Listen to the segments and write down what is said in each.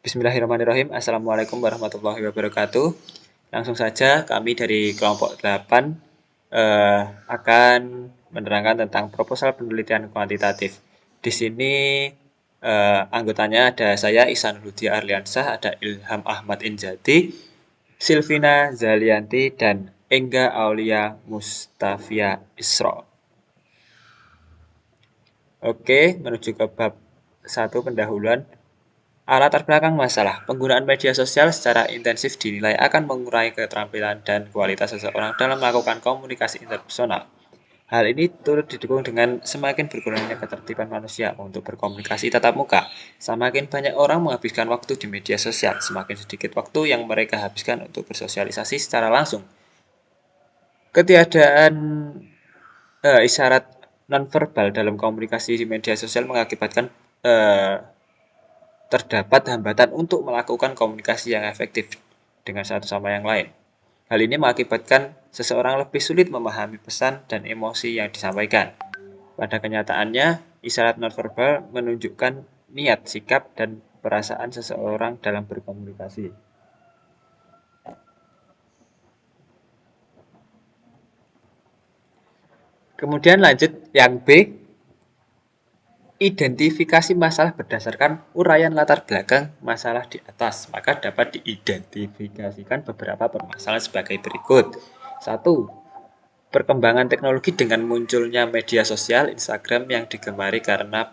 Bismillahirrahmanirrahim. Assalamualaikum warahmatullahi wabarakatuh. Langsung saja kami dari kelompok 8 akan menerangkan tentang proposal penelitian kuantitatif. Di sini anggotanya ada saya Ihsanuddin Arliansah, ada Ilham Ahmad Injati, Silvina Zalianti, dan Engga Aulia Mustafia Isro. Oke, menuju ke bab 1 pendahuluan. Latar belakang masalah, penggunaan media sosial secara intensif dinilai akan mengurangi keterampilan dan kualitas seseorang dalam melakukan komunikasi interpersonal. Hal ini turut didukung dengan semakin berkurangnya ketertiban manusia untuk berkomunikasi tatap muka. Semakin banyak orang menghabiskan waktu di media sosial, semakin sedikit waktu yang mereka habiskan untuk bersosialisasi secara langsung. Ketiadaan isyarat nonverbal dalam komunikasi di media sosial mengakibatkan terdapat hambatan untuk melakukan komunikasi yang efektif dengan satu sama yang lain. Hal ini mengakibatkan seseorang lebih sulit memahami pesan dan emosi yang disampaikan. Pada kenyataannya, isyarat nonverbal menunjukkan niat, sikap, dan perasaan seseorang dalam berkomunikasi. Kemudian lanjut yang B, identifikasi masalah berdasarkan uraian latar belakang masalah di atas. Maka dapat diidentifikasikan beberapa permasalahan sebagai berikut. 1. Perkembangan teknologi dengan munculnya media sosial, Instagram yang digemari karena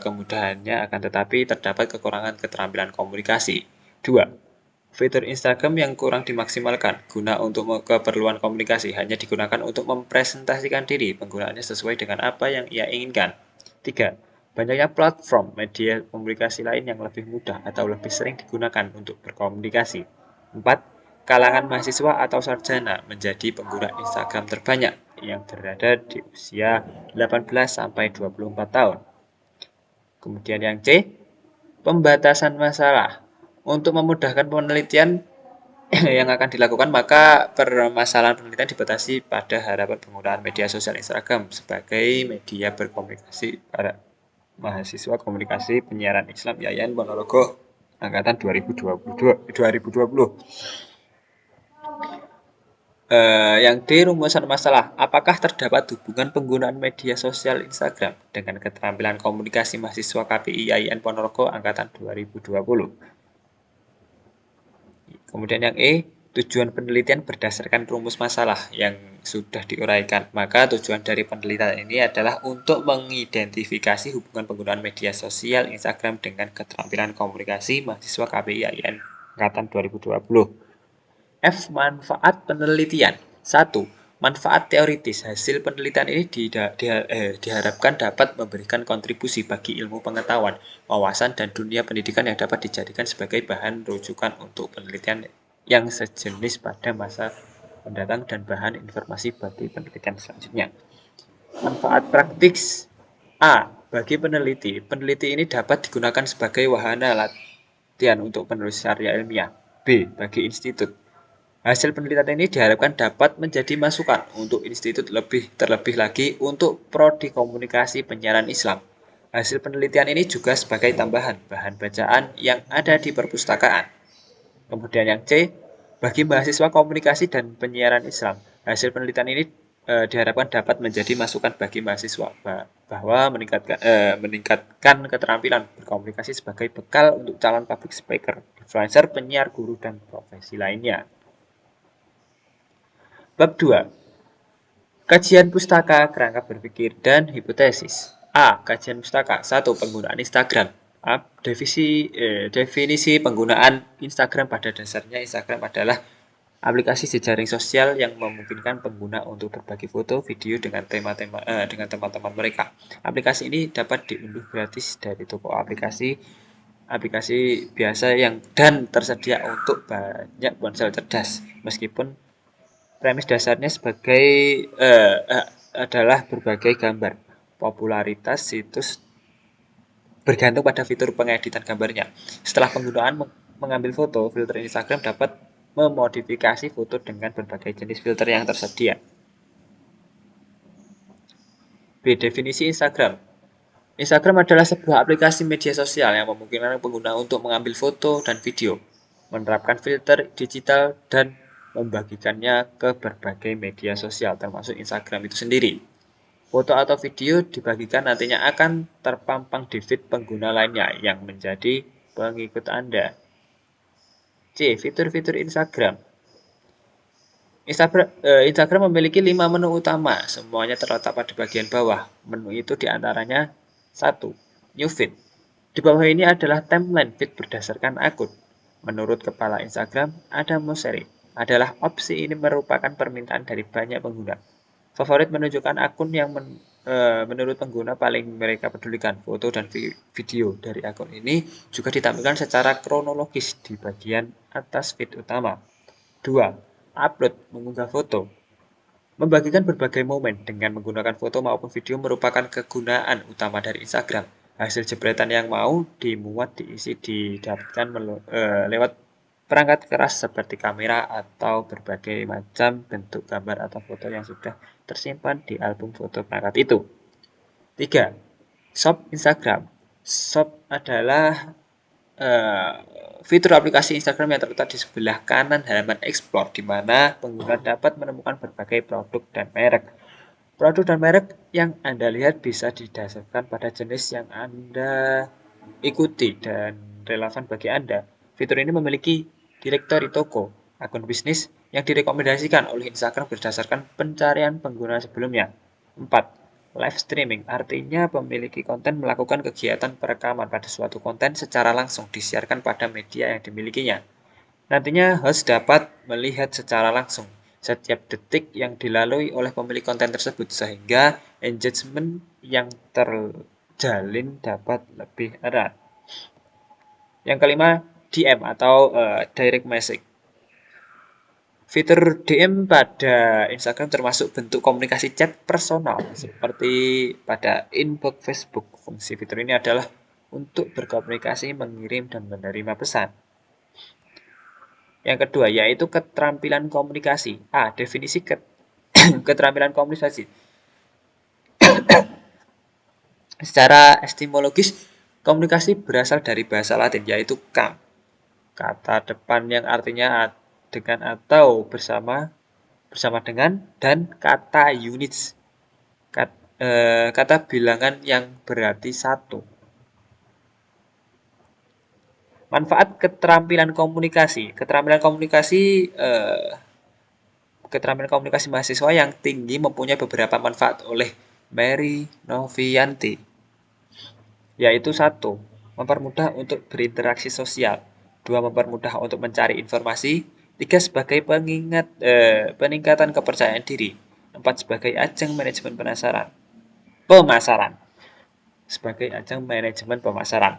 kemudahannya, akan tetapi terdapat kekurangan keterampilan komunikasi. 2. Fitur Instagram yang kurang dimaksimalkan guna untuk keperluan komunikasi, hanya digunakan untuk mempresentasikan diri, penggunaannya sesuai dengan apa yang ia inginkan. 3. Banyaknya platform media komunikasi lain yang lebih mudah atau lebih sering digunakan untuk berkomunikasi. 4. Kalangan mahasiswa atau sarjana menjadi pengguna Instagram terbanyak yang berada di usia 18-24 tahun. Kemudian yang C, pembatasan masalah. Untuk memudahkan penelitian yang akan dilakukan, maka permasalahan penelitian dibatasi pada harapan penggunaan media sosial Instagram sebagai media berkomunikasi para mahasiswa komunikasi penyiaran Islam Yayan Ponorogo angkatan 2020. Yang D, rumusan masalah. Apakah terdapat hubungan penggunaan media sosial Instagram dengan keterampilan komunikasi mahasiswa KPI IAIN Ponorogo angkatan 2020? Kemudian yang E, tujuan penelitian berdasarkan rumus masalah yang sudah diuraikan. Maka tujuan dari penelitian ini adalah untuk mengidentifikasi hubungan penggunaan media sosial Instagram dengan keterampilan komunikasi mahasiswa KPI IAIN angkatan 2020. F, manfaat penelitian. 1. Manfaat teoritis. Hasil penelitian ini diharapkan dapat memberikan kontribusi bagi ilmu pengetahuan, wawasan, dan dunia pendidikan yang dapat dijadikan sebagai bahan rujukan untuk penelitian yang sejenis pada masa mendatang dan bahan informasi bagi penelitian selanjutnya. Manfaat praktis. A. Bagi peneliti. Peneliti ini dapat digunakan sebagai wahana latihan untuk penulis karya ilmiah. B. Bagi institut. Hasil penelitian ini diharapkan dapat menjadi masukan untuk institut terlebih lagi untuk prodi komunikasi penyiaran Islam. Hasil penelitian ini juga sebagai tambahan bahan bacaan yang ada di perpustakaan. Kemudian yang C, bagi mahasiswa komunikasi dan penyiaran Islam. Hasil penelitian ini diharapkan dapat menjadi masukan bagi mahasiswa bahwa meningkatkan keterampilan berkomunikasi sebagai bekal untuk calon public speaker, influencer, penyiar, guru, dan profesi lainnya. Bab 2. Kajian pustaka, kerangka berpikir, dan hipotesis. A. Kajian pustaka. 1. Penggunaan Instagram. A. Definisi penggunaan Instagram. Pada dasarnya Instagram adalah aplikasi jejaring sosial yang memungkinkan pengguna untuk berbagi foto, video dengan teman-teman mereka. Aplikasi ini dapat diunduh gratis dari toko aplikasi biasa dan tersedia untuk banyak ponsel cerdas. Meskipun premis dasarnya adalah berbagai gambar. Popularitas situs bergantung pada fitur pengeditan gambarnya. Setelah penggunaan mengambil foto, filter Instagram dapat memodifikasi foto dengan berbagai jenis filter yang tersedia. B. Definisi Instagram. Instagram adalah sebuah aplikasi media sosial yang memungkinkan pengguna untuk mengambil foto dan video, menerapkan filter digital, dan membagikannya ke berbagai media sosial, termasuk Instagram itu sendiri. Foto atau video dibagikan nantinya akan terpampang di feed pengguna lainnya yang menjadi pengikut Anda. C. Fitur-fitur Instagram. Instagram memiliki 5 menu utama, semuanya terletak pada bagian bawah. Menu itu diantaranya 1. New Feed. Di bawah ini adalah timeline feed berdasarkan akun. Menurut kepala Instagram, Adam Mosseri, adalah opsi ini merupakan permintaan dari banyak pengguna. Favorit menunjukkan akun yang menurut pengguna paling mereka pedulikan. Foto dan video dari akun ini juga ditampilkan secara kronologis di bagian atas feed utama. 2. Upload mengunggah foto. Membagikan berbagai momen dengan menggunakan foto maupun video merupakan kegunaan utama dari Instagram. Hasil jepretan yang mau dimuat diisi didapatkan lewat perangkat keras seperti kamera atau berbagai macam bentuk gambar atau foto yang sudah tersimpan di album foto perangkat itu. 3. Shop Instagram. Shop adalah eh, fitur aplikasi Instagram yang terletak di sebelah kanan halaman Explore, di mana pengguna dapat menemukan berbagai produk dan merek. Produk dan merek yang Anda lihat bisa didasarkan pada jenis yang Anda ikuti dan relevan bagi Anda. Fitur ini memiliki direktori toko, akun bisnis yang direkomendasikan oleh Instagram berdasarkan pencarian pengguna sebelumnya. 4. Live streaming artinya pemiliki konten melakukan kegiatan perekaman pada suatu konten secara langsung disiarkan pada media yang dimilikinya. Nantinya host dapat melihat secara langsung setiap detik yang dilalui oleh pemilik konten tersebut sehingga engagement yang terjalin dapat lebih erat. Yang kelima, DM atau direct message. Fitur DM pada Instagram termasuk bentuk komunikasi chat personal seperti pada inbox Facebook. Fungsi fitur ini adalah untuk berkomunikasi, mengirim dan menerima pesan. Yang kedua yaitu keterampilan komunikasi. Definisi keterampilan komunikasi. Secara etimologis, komunikasi berasal dari bahasa Latin yaitu kam. Kata depan yang artinya dengan atau bersama dengan, dan kata units. Kata bilangan yang berarti satu. Manfaat keterampilan komunikasi. Keterampilan komunikasi mahasiswa yang tinggi mempunyai beberapa manfaat oleh Mary Novianti, yaitu 1. Mempermudah untuk berinteraksi sosial. 2. Mempermudah untuk mencari informasi. 3. Sebagai peningkatan kepercayaan diri. 4. Sebagai ajang manajemen pemasaran. Sebagai ajang manajemen pemasaran.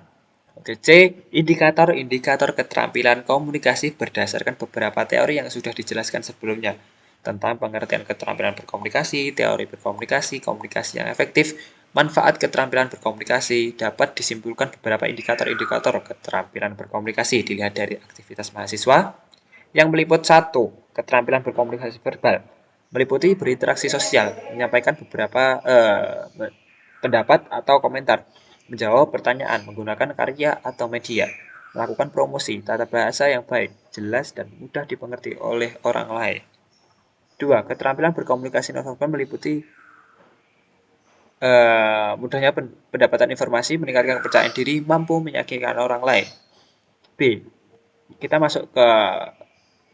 Oke, C. Indikator-indikator keterampilan komunikasi berdasarkan beberapa teori yang sudah dijelaskan sebelumnya tentang pengertian keterampilan berkomunikasi, teori berkomunikasi, komunikasi yang efektif, manfaat keterampilan berkomunikasi. Dapat disimpulkan beberapa indikator-indikator keterampilan berkomunikasi dilihat dari aktivitas mahasiswa yang meliput 1. Keterampilan berkomunikasi verbal, meliputi berinteraksi sosial, menyampaikan beberapa pendapat atau komentar, menjawab pertanyaan menggunakan karya atau media, melakukan promosi, tata bahasa yang baik, jelas, dan mudah dimengerti oleh orang lain. 2. Keterampilan berkomunikasi nonverbal meliputi mudahnya pendapatan informasi, meningkatkan kepercayaan diri, mampu meyakinkan orang lain. B. Kita masuk ke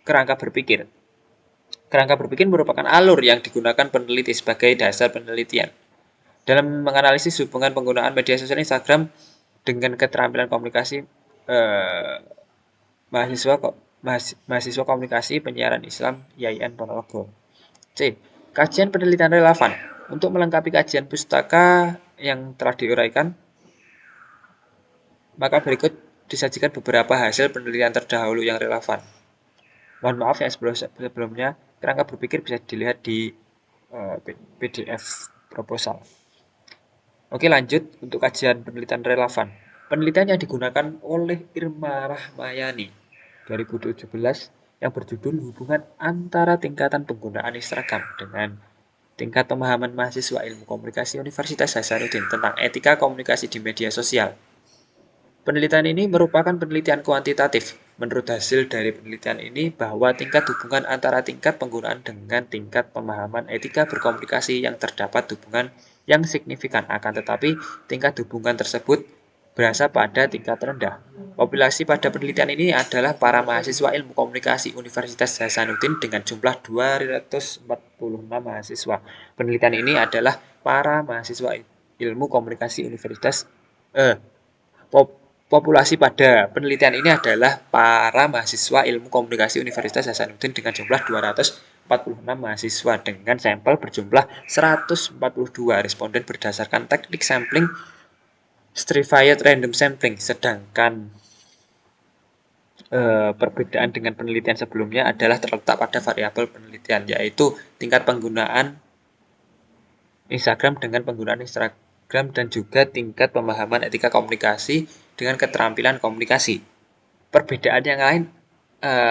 kerangka berpikir. Kerangka berpikir merupakan alur yang digunakan peneliti sebagai dasar penelitian dalam menganalisis hubungan penggunaan media sosial Instagram dengan keterampilan komunikasi mahasiswa komunikasi penyiaran Islam YIN Ponorogo. C. Kajian penelitian relevan. Untuk melengkapi kajian pustaka yang telah diuraikan, maka berikut disajikan beberapa hasil penelitian terdahulu yang relevan. Mohon maaf yang sebelumnya, kerangka berpikir bisa dilihat di PDF proposal. Oke, lanjut untuk kajian penelitian relevan. Penelitian yang digunakan oleh Irma Rahmayani 2017 yang berjudul hubungan antara tingkatan penggunaan Instagram dengan Tingkat pemahaman mahasiswa ilmu komunikasi Universitas Hasanuddin tentang etika komunikasi di media sosial. Penelitian ini merupakan penelitian kuantitatif. Menurut hasil dari penelitian ini bahwa tingkat hubungan antara tingkat penggunaan dengan tingkat pemahaman etika berkomunikasi yang terdapat hubungan yang signifikan, akan tetapi tingkat hubungan tersebut berasa pada tingkat rendah. Populasi pada penelitian ini adalah para mahasiswa ilmu komunikasi Universitas Hasanuddin dengan jumlah 246 mahasiswa. Penelitian ini adalah para mahasiswa ilmu komunikasi Universitas Populasi pada penelitian ini adalah para mahasiswa ilmu komunikasi Universitas Hasanuddin dengan jumlah 246 mahasiswa dengan sampel berjumlah 142 responden berdasarkan teknik sampling stratified random sampling. Sedangkan perbedaan dengan penelitian sebelumnya adalah terletak pada variabel penelitian, yaitu tingkat penggunaan Instagram dengan penggunaan Instagram dan juga tingkat pemahaman etika komunikasi dengan keterampilan komunikasi. Perbedaan yang lain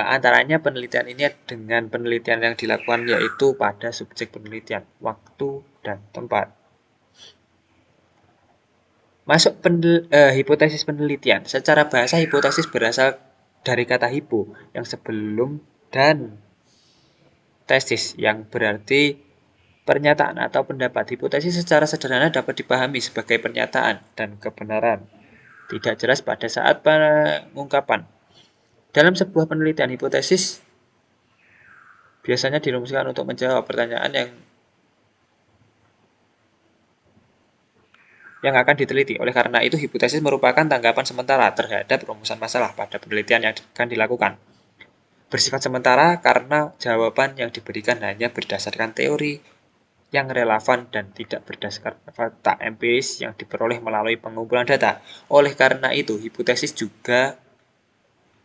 antaranya penelitian ini dengan penelitian yang dilakukan yaitu pada subjek penelitian, waktu, dan tempat. Masuk hipotesis penelitian. Secara bahasa hipotesis berasal dari kata hipo yang sebelum dan tesis yang berarti pernyataan atau pendapat. Hipotesis secara sederhana dapat dipahami sebagai pernyataan dan kebenaran tidak jelas pada saat pengungkapan. Dalam sebuah penelitian, hipotesis biasanya dirumuskan untuk menjawab pertanyaan yang akan diteliti. Oleh karena itu, hipotesis merupakan tanggapan sementara terhadap rumusan masalah pada penelitian yang akan dilakukan. Bersifat sementara karena jawaban yang diberikan hanya berdasarkan teori yang relevan dan tidak berdasarkan fakta empiris yang diperoleh melalui pengumpulan data. Oleh karena itu, hipotesis juga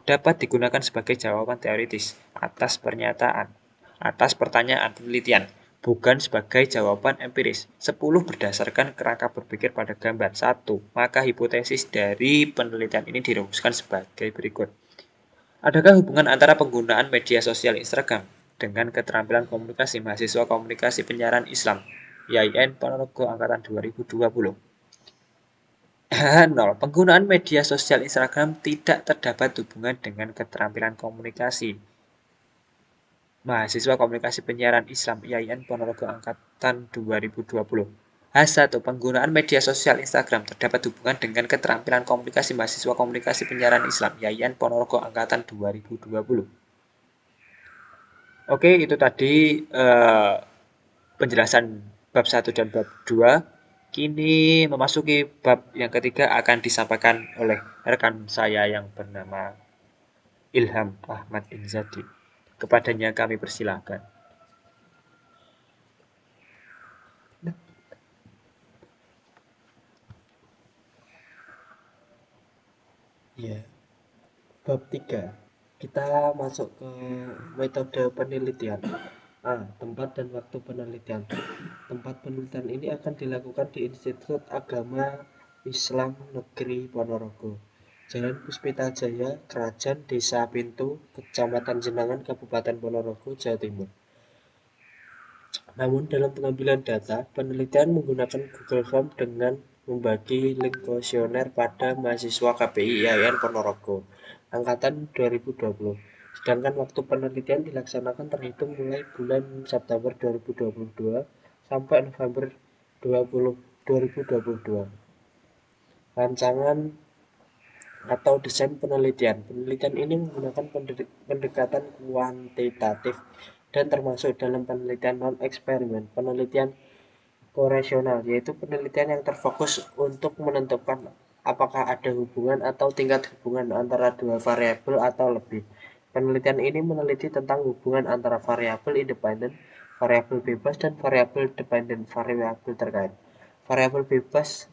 dapat digunakan sebagai jawaban teoritis atas pertanyaan penelitian, bukan sebagai jawaban empiris. 10 berdasarkan kerangka berpikir pada gambar. 1. Maka hipotesis dari penelitian ini dirumuskan sebagai berikut. Adakah hubungan antara penggunaan media sosial Instagram dengan keterampilan komunikasi mahasiswa komunikasi penyiaran Islam IAIN Ponorogo angkatan 2020? 0. Penggunaan media sosial Instagram tidak terdapat hubungan dengan keterampilan komunikasi mahasiswa komunikasi penyiaran Islam IAIN Ponorogo angkatan 2020. H1. Penggunaan media sosial Instagram terdapat hubungan dengan keterampilan komunikasi mahasiswa komunikasi penyiaran Islam IAIN Ponorogo angkatan 2020. Oke, itu tadi penjelasan bab 1 dan bab 2. Kini memasuki bab yang ketiga akan disampaikan oleh rekan saya yang bernama Ilham Ahmad Inzadi. Kepadanya kami persilakan. Ya, bab 3. Kita masuk ke metode penelitian. Tempat dan waktu penelitian. Tempat penelitian ini akan dilakukan di Institut Agama Islam Negeri Ponorogo, Jalan Puspita Jaya, Kerajaan Desa Pintu, Kecamatan Jenangan, Kabupaten Ponorogo, Jawa Timur. Namun dalam pengambilan data, penelitian menggunakan Google Form dengan membagi link kuesioner pada mahasiswa KPI IAIN Ponorogo angkatan 2020. Sedangkan waktu penelitian dilaksanakan terhitung mulai bulan September 2022 sampai November 2022. Rancangan atau desain penelitian. Penelitian ini menggunakan pendekatan kuantitatif dan termasuk dalam penelitian non-eksperimen, penelitian koresional, yaitu penelitian yang terfokus untuk menentukan apakah ada hubungan atau tingkat hubungan antara dua variabel atau lebih. Penelitian ini meneliti tentang hubungan antara variabel independen, variabel bebas, dan variabel dependen, variabel terkait. Variabel bebas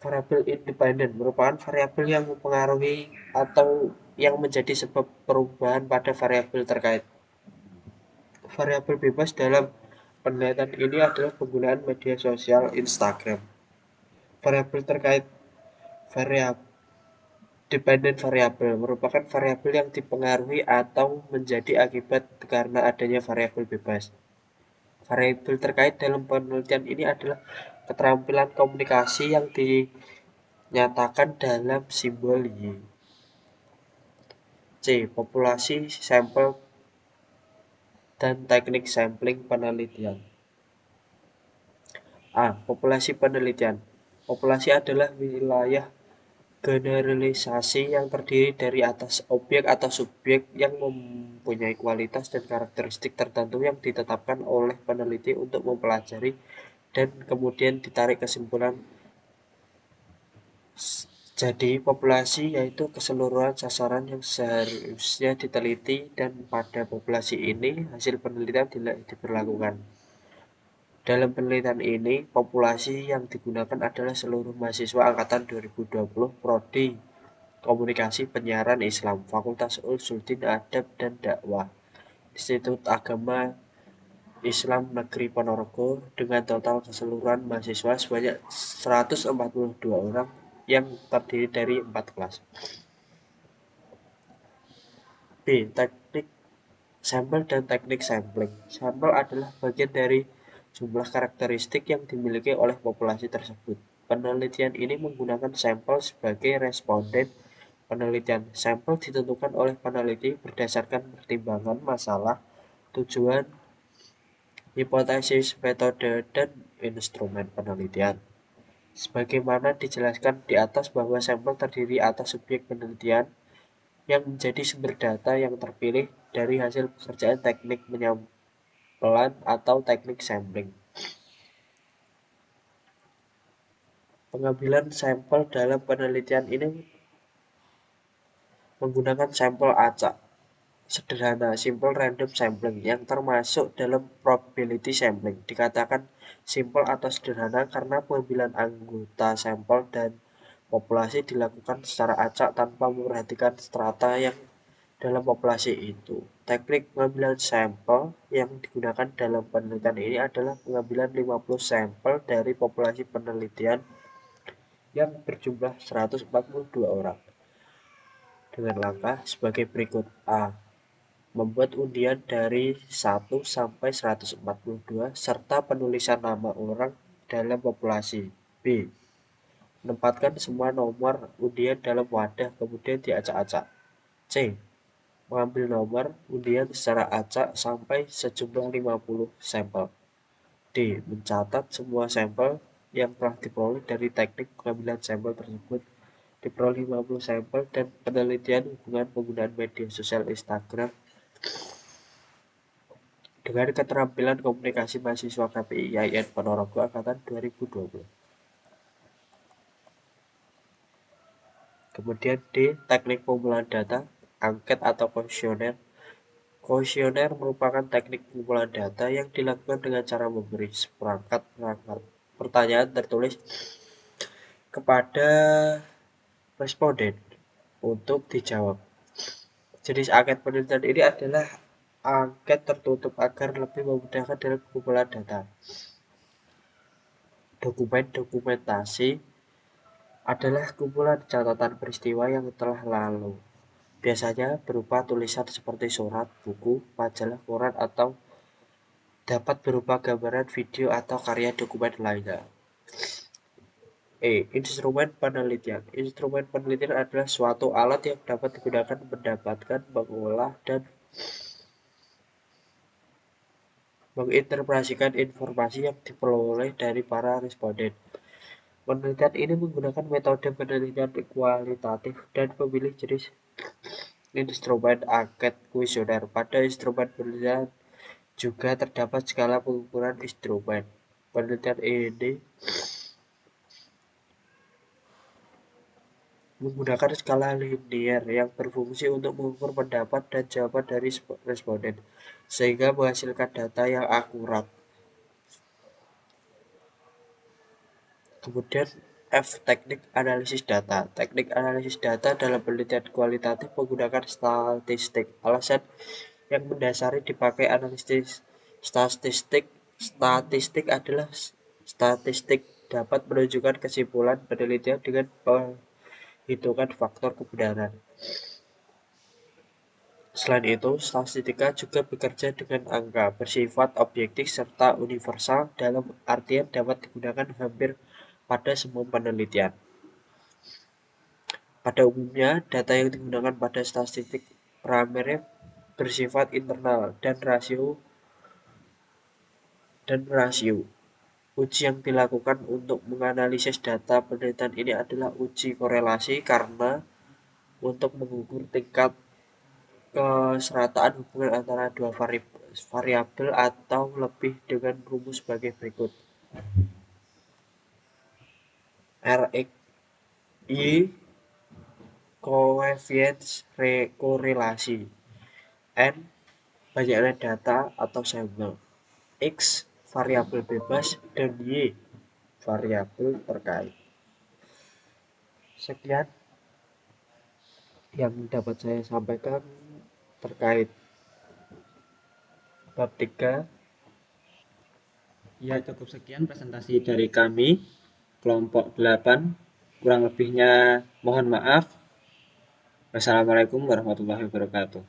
Variabel independen merupakan variabel yang mempengaruhi atau yang menjadi sebab perubahan pada variabel terkait. Variabel bebas dalam penelitian ini adalah penggunaan media sosial Instagram. Variabel terkait variabel dependent variabel merupakan variabel yang dipengaruhi atau menjadi akibat karena adanya variabel bebas. Variabel terkait dalam penelitian ini adalah keterampilan komunikasi yang dinyatakan dalam simbol Y. C. Populasi sampel dan teknik sampling penelitian. A. Populasi penelitian. Populasi adalah wilayah generalisasi yang terdiri dari atas objek atau subjek yang mempunyai kualitas dan karakteristik tertentu yang ditetapkan oleh peneliti untuk mempelajari dan kemudian ditarik kesimpulan. Jadi, populasi yaitu keseluruhan sasaran yang seharusnya diteliti dan pada populasi ini hasil penelitian diberlakukan. Dalam penelitian ini, populasi yang digunakan adalah seluruh mahasiswa angkatan 2020 Prodi Komunikasi Penyiaran Islam, Fakultas Usuluddin Adab dan Dakwah, Institut Agama Islam Negeri Ponorogo dengan total keseluruhan mahasiswa sebanyak 142 orang yang terdiri dari 4 kelas. B. Teknik sampel dan teknik sampling. Sampel adalah bagian dari jumlah karakteristik yang dimiliki oleh populasi tersebut. Penelitian ini menggunakan sampel sebagai responden penelitian. Sampel ditentukan oleh peneliti berdasarkan pertimbangan masalah, tujuan, hipotesis, metode, dan instrumen penelitian. Sebagaimana dijelaskan di atas bahwa sampel terdiri atas subjek penelitian yang menjadi sumber data yang terpilih dari hasil pekerjaan teknik penyampelan atau teknik sampling. Pengambilan sampel dalam penelitian ini menggunakan sampel acak sederhana simple random sampling yang termasuk dalam probability sampling. Dikatakan simple atau sederhana karena pengambilan anggota sampel dan populasi dilakukan secara acak tanpa memperhatikan strata yang dalam populasi itu. Teknik pengambilan sampel yang digunakan dalam penelitian ini adalah pengambilan 50 sampel dari populasi penelitian yang berjumlah 142 orang dengan langkah sebagai berikut. A. Membuat undian dari 1 sampai 142 serta penulisan nama orang dalam populasi. B. Menempatkan semua nomor undian dalam wadah kemudian diacak-acak. C. Mengambil nomor undian secara acak sampai sejumlah 50 sampel. D. Mencatat semua sampel yang telah diperoleh dari teknik pengambilan sampel tersebut. Diperoleh 50 sampel dan penelitian hubungan penggunaan media sosial Instagram dengan keterampilan komunikasi mahasiswa KPI IAIN Ponorogo angkatan 2020. Kemudian D. Teknik pengumpulan data, angket atau kuesioner. Kuesioner merupakan teknik pengumpulan data yang dilakukan dengan cara memberi seperangkat pertanyaan tertulis kepada responden untuk dijawab. Jenis angket penelitian ini adalah angket tertutup agar lebih memudahkan dalam pengumpulan data. Dokumentasi adalah kumpulan catatan peristiwa yang telah lalu. Biasanya berupa tulisan seperti surat, buku, majalah, koran, atau dapat berupa gambaran, video, atau karya dokumen lainnya. Instrumen penelitian. Instrumen penelitian adalah suatu alat yang dapat digunakan mendapatkan, mengolah, dan menginterpretasikan informasi yang diperoleh dari para responden. Penelitian ini menggunakan metode penelitian kualitatif dan memilih jenis instrumen angket kuesioner. Pada instrumen penelitian juga terdapat skala pengukuran instrumen. Penelitian ini menggunakan skala linier yang berfungsi untuk mengukur pendapat dan jawaban dari responden, sehingga menghasilkan data yang akurat. Kemudian F. Teknik analisis data. Teknik analisis data dalam penelitian kualitatif menggunakan statistik. Alasan yang mendasari dipakai analisis statistik. Statistik adalah statistik dapat menunjukkan kesimpulan penelitian dengan perhitungan faktor kebenaran. Selain itu, statistika juga bekerja dengan angka, bersifat objektif serta universal dalam artian dapat digunakan hampir pada semua penelitian. Pada umumnya, data yang digunakan pada statistik primer bersifat internal dan rasio. Uji yang dilakukan untuk menganalisis data penelitian ini adalah uji korelasi karena untuk mengukur tingkat keserataan hubungan antara dua variabel atau lebih dengan rumus sebagai berikut. Rx Y koefisiens korelasi, N banyaknya data atau sampel, X variabel bebas, dan Y variabel terkait. Sekian yang dapat saya sampaikan terkait bab 3. Ya, cukup sekian presentasi dari kami, kelompok 8. Kurang lebihnya mohon maaf. Wassalamualaikum warahmatullahi wabarakatuh.